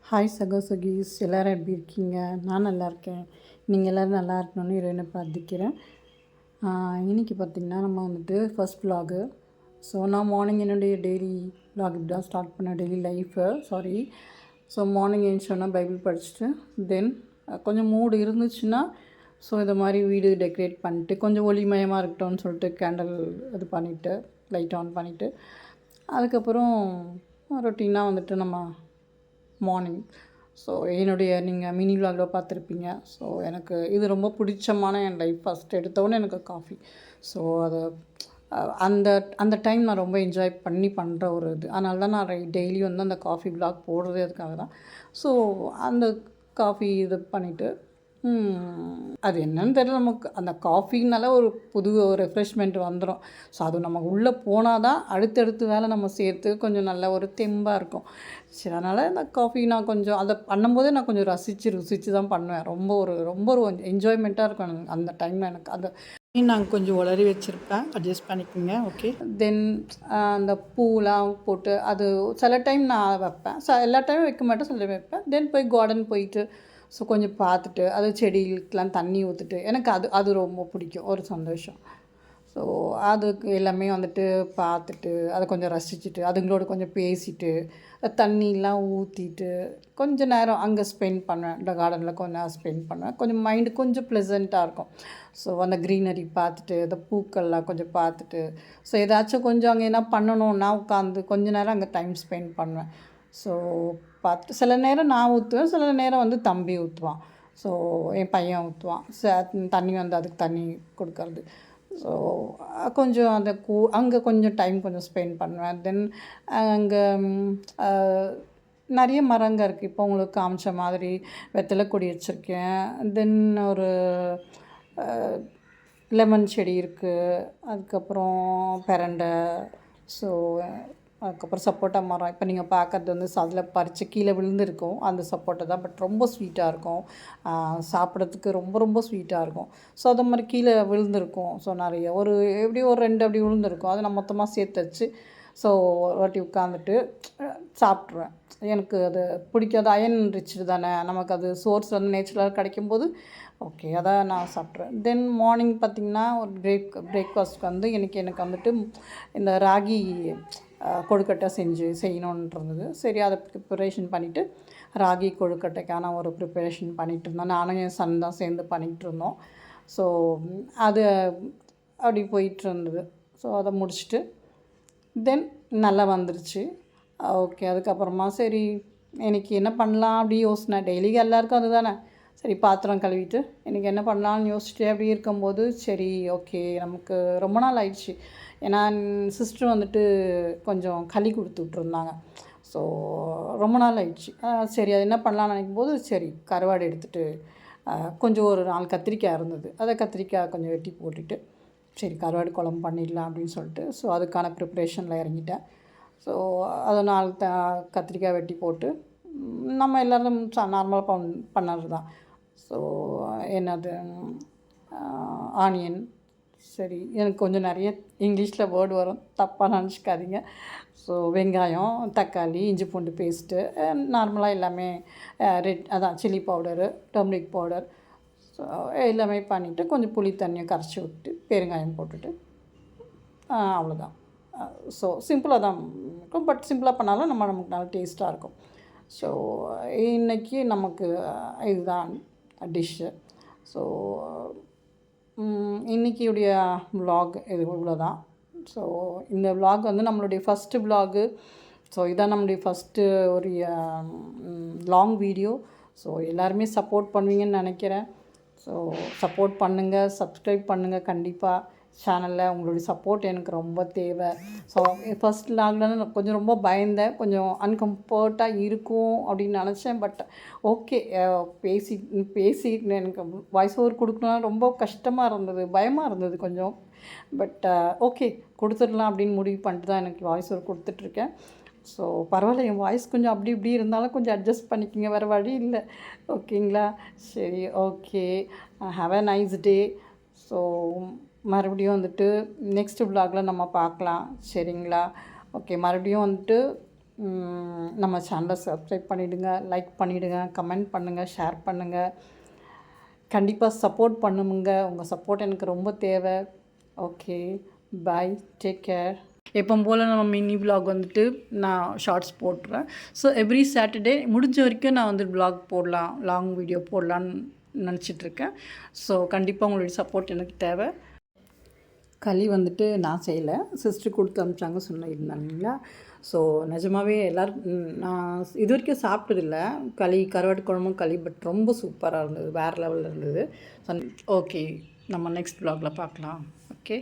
Hi சகோசகீஸ், எல்லோரும் எப்படி இருக்கீங்க? நான் நல்லா இருக்கேன். நீங்கள் எல்லோரும் நல்லா இருக்கணும்னு இறைவனை பிரார்த்திக்கிறேன். இன்றைக்கி பார்த்திங்கன்னா நம்ம வந்துட்டு ஃபர்ஸ்ட் vlog. ஸோ நான் மார்னிங் என்னுடைய டெய்லி vlog இப்படி தான் ஸ்டார்ட் பண்ணேன். டெய்லி லைஃபு ஸோ மார்னிங் எழுந்திரிச்சோன்னா பைபிள் படிச்சுட்டு தென் கொஞ்சம் மூடு இருந்துச்சுன்னா ஸோ இதை மாதிரி வீடு டெக்கரேட் பண்ணிட்டு கொஞ்சம் ஒளிமயமாக இருக்கட்டும்னு சொல்லிட்டு கேண்டில் இது பண்ணிவிட்டு லைட் ஆன் பண்ணிவிட்டு அதுக்கப்புறம் ரொட்டீனாக வந்துட்டு நம்ம மார்னிங் ஸோ என்னுடைய நீங்கள் மினி vlogல பார்த்துருப்பீங்க. ஸோ எனக்கு இது ரொம்ப பிடிச்சமான என் லைஃப். ஃபஸ்ட் எடுத்தோடனே எனக்கு காஃபி. ஸோ அது அந்த அந்த டைம் நான் ரொம்ப என்ஜாய் பண்ணி பண்ணுற ஒரு இது. அதனால தான் நான் டெய்லி வந்து அந்த காஃபி vlog போடுறதே அதுக்காக தான். ஸோ அந்த காஃபி இது பண்ணிவிட்டு அது என்னன்னு தெரியல, நமக்கு அந்த காஃபினால ஒரு புது ரெஃப்ரெஷ்மெண்ட் வந்துடும். ஸோ அது நமக்கு உள்ளே போனால் தான் அடுத்தடுத்து வேலை நம்ம சேர்த்து கொஞ்சம் நல்ல ஒரு தெம்பாக இருக்கும். சரி, அதனால் இந்த காஃபி நான் கொஞ்சம் அதை பண்ணும்போதே நான் கொஞ்சம் ருசித்து தான் பண்ணுவேன். ரொம்ப ஒரு என்ஜாய்மெண்ட்டாக இருக்கும் அந்த டைமில். எனக்கு அந்த நாங்கள் கொஞ்சம் உளறி வச்சுருப்பேன், அட்ஜஸ்ட் பண்ணிக்கோங்க. ஓகே. தென் அந்த பூலாம் போட்டு அது சில டைம் நான் வைப்பேன், எல்லா டைமும் வைக்க மாட்டேன், சில டைம் வைப்பேன். தென் போய் கார்டன் போயிட்டு ஸோ கொஞ்சம் பார்த்துட்டு அது செடிகளுக்கெலாம் தண்ணி ஊற்றிட்டு எனக்கு அது ரொம்ப பிடிக்கும், ஒரு சந்தோஷம். ஸோ அதுக்கு எல்லாமே வந்துட்டு பார்த்துட்டு அதை கொஞ்சம் ரசிச்சுட்டு அதுங்களோட கொஞ்சம் பேசிட்டு தண்ணிலாம் ஊற்றிட்டு கொஞ்சம் நேரம் அங்கே ஸ்பெண்ட் பண்ணுவேன். இந்த கார்டனில் கொஞ்சம் நேரம் ஸ்பெண்ட் பண்ணுவேன். கொஞ்சம் மைண்டு கொஞ்சம் ப்ளசண்ட்டாக இருக்கும். ஸோ அந்த க்ரீனரி பார்த்துட்டு அந்த பூக்கள்லாம் கொஞ்சம் பார்த்துட்டு ஸோ ஏதாச்சும் கொஞ்சம் அங்கே என்ன பண்ணணுன்னா உட்காந்து கொஞ்சம் நேரம் அங்கே டைம் ஸ்பெண்ட் பண்ணுவேன். ஸோ பார்த்து சில நேரம் நான் ஊற்றுவேன், சில நேரம் வந்து தம்பி ஊற்றுவான். ஸோ என் பையன் ஊற்றுவான். தண்ணி வந்து அதுக்கு தண்ணி கொடுக்கறது. ஸோ கொஞ்சம் அந்த அங்கே கொஞ்சம் டைம் கொஞ்சம் ஸ்பெண்ட் பண்ணுவேன். தென் அங்கே நிறைய மரங்கள் இருக்குது. இப்போ உங்களுக்கு காமிச்ச மாதிரி வெத்தலை கொடி வச்சுருக்கேன். தென் ஒரு லெமன் செடி இருக்குது. அதுக்கப்புறம் பெரண்டை. ஸோ அதுக்கப்புறம் சப்போட்டா மரம். இப்போ நீங்கள் பார்க்குறது வந்து அதில் பறித்து கீழே விழுந்துருக்கும் அந்த சப்போட்டா தான். பட் ரொம்ப ஸ்வீட்டாக இருக்கும், சாப்பிட்றதுக்கு ரொம்ப ரொம்ப ஸ்வீட்டாக இருக்கும். ஸோ அது மாதிரி கீழே விழுந்திருக்கும். ஸோ நிறைய எப்படியும் ஒரு 2 அப்படி விழுந்திருக்கும். அதை நான் மொத்தமாக சேர்த்து வச்சு ஸோ வாட்டி உட்காந்துட்டு சாப்பிட்ருவேன். எனக்கு அது பிடிக்காது. அயன் ரிச்சு தானே, நமக்கு அது சோர்ஸ் வந்து நேச்சுரலாக கிடைக்கும்போது ஓகே அதை நான் சாப்பிட்ருவேன். தென் மார்னிங் பார்த்திங்கன்னா ஒரு பிரேக்ஃபாஸ்ட்க்கு வந்து எனக்கு வந்துட்டு இந்த ராகி கொழுக்கட்டை செய்யணுன்றது. சரி, அதை ப்ரிப்பரேஷன் பண்ணிவிட்டு ராகி கொழுக்கட்டைக்கான ஒரு ப்ரிப்பரேஷன் பண்ணிகிட்டு இருந்தோம். நானும் என் சன் தான் சேர்ந்து பண்ணிகிட்டு இருந்தோம். ஸோ அது அப்படி போயிட்டு இருந்தது. ஸோ அதை முடிச்சுட்டு தென் நல்லா வந்துருச்சு. ஓகே. அதுக்கப்புறமா சரி இன்றைக்கி என்ன பண்ணலாம் அப்படி யோசினேன். டெய்லிக்கு எல்லாேருக்கும் அது தானே. சரி, பாத்திரம் கழுவிட்டு இன்றைக்கி என்ன பண்ணலான்னு யோசிச்சுட்டு அப்படி இருக்கும்போது சரி ஓகே, நமக்கு ரொம்ப நாள் ஆயிடுச்சு. ஏன்னா சிஸ்டர் வந்துட்டு கொஞ்சம் களி கொடுத்து விட்ருந்தாங்க. ஸோ ரொம்ப நாள் ஆயிடுச்சு. சரி, அது என்ன பண்ணலான்னு நினைக்கும் போது சரி கருவாடு எடுத்துகிட்டு கொஞ்சம் ஒரு 4 கத்திரிக்காய் இருந்தது. அதை கத்திரிக்காய் கொஞ்சம் வெட்டி போட்டுட்டு சரி கருவாடு குழம்பு பண்ணிடலாம் அப்படின்னு சொல்லிட்டு ஸோ அதுக்கான ப்ரிப்ரேஷனில் இறங்கிட்டேன். ஸோ அதை 4 கத்திரிக்காய் வெட்டி போட்டு நம்ம எல்லோரும் நார்மலாக பண்ணது தான். ஸோ என்னது ஆனியன். சரி, எனக்கு கொஞ்சம் நிறைய இங்கிலீஷில் வேர்டு வரும், தப்பாக நினச்சிக்காதீங்க. ஸோ வெங்காயம், தக்காளி, இஞ்சி பூண்டு பேஸ்ட்டு, நார்மலாக எல்லாமே அதான் chilli powder, turmeric powder. So எல்லாமே பண்ணிவிட்டு கொஞ்சம் புளி தண்ணியை கரைச்சி விட்டு பெருங்காயம் போட்டுட்டு அவ்வளோதான். ஸோ சிம்பிளாக தான் இருக்கும். பட் சிம்பிளாக பண்ணாலும் நமக்கு நல்லா டேஸ்ட்டாக இருக்கும். ஸோ இன்றைக்கி நமக்கு இதுதான் டிஷ்ஷு. ஸோ இன்றைக்கியுடைய vlog இது இவ்வளோதான். ஸோ இந்த vlog வந்து நம்மளுடைய ஃபஸ்ட்டு vlog. ஸோ இதான் நம்மளுடைய ஃபஸ்ட்டு ஒரு லாங் வீடியோ. ஸோ எல்லாருமே சப்போர்ட் பண்ணுவீங்கன்னு நினைக்கிறேன். ஸோ சப்போர்ட் பண்ணுங்கள், சப்ஸ்கிரைப் பண்ணுங்கள் கண்டிப்பாக. சேனலில் உங்களுடைய சப்போர்ட் எனக்கு ரொம்ப தேவை. ஸோ ஃபஸ்ட் vlogல கொஞ்சம் ரொம்ப பயந்தேன், கொஞ்சம் அன்கம்ஃபர்ட்டாக இருக்கும் அப்படின்னு நினச்சேன். பட் ஓகே, பேசி எனக்கு வாய்ஸ் ஓவர் கொடுக்கணும்னா ரொம்ப கஷ்டமாக இருந்தது, பயமாக இருந்தது கொஞ்சம். பட் ஓகே, கொடுத்துடலாம் அப்படின்னு முடிவு பண்ணிட்டு தான் எனக்கு வாய்ஸ் ஓவர் கொடுத்துட்ருக்கேன். ஸோ பரவாயில்ல, என் வாய்ஸ் கொஞ்சம் அப்படி இப்படி இருந்தாலும் கொஞ்சம் அட்ஜஸ்ட் பண்ணிக்கோங்க, வேறு வழி இல்லை. ஓகேங்களா? சரி, okay. Have a nice day. So மறுபடியும் வந்துட்டு நெக்ஸ்ட் vlogல நம்ம பார்க்கலாம். சரிங்களா? ஓகே. மறுபடியும் வந்துட்டு நம்ம சேனலை சப்ஸ்கிரைப் பண்ணிவிடுங்க, லைக் பண்ணிவிடுங்க, கமெண்ட் பண்ணுங்கள், ஷேர் பண்ணுங்கள். கண்டிப்பாக சப்போர்ட் பண்ணுங்க. உங்கள் சப்போர்ட் எனக்கு ரொம்ப தேவை. ஓகே, பாய், டேக் கேர். எப்பவும் போல் நம்ம மினி விலாக் வந்துட்டு நான் ஷார்ட்ஸ் போட்டுறேன். ஸோ எவ்ரி சாட்டர்டே முடிஞ்ச வரைக்கும் நான் வந்து விலாக் போடலாம், லாங் வீடியோ போடலான்னு நினச்சிட்ருக்கேன். ஸோ கண்டிப்பாக உங்களுடைய சப்போர்ட் எனக்கு தேவை. களி வந்துட்டு நான் செய்யலை, சிஸ்டர் கொடுத்து அனுப்பிச்சாங்க சொன்னிருந்தாங்களா. ஸோ நிஜமாகவே எல்லோரும் நான் இது வரைக்கும் சாப்பிட்டதில்ல களி, கருவாட்டு குழம்பும் களி, பட் ரொம்ப சூப்பராக இருந்தது, வேறு லெவலில் இருந்தது. ஓகே, நம்ம நெக்ஸ்ட் விலாகில் பார்க்கலாம்.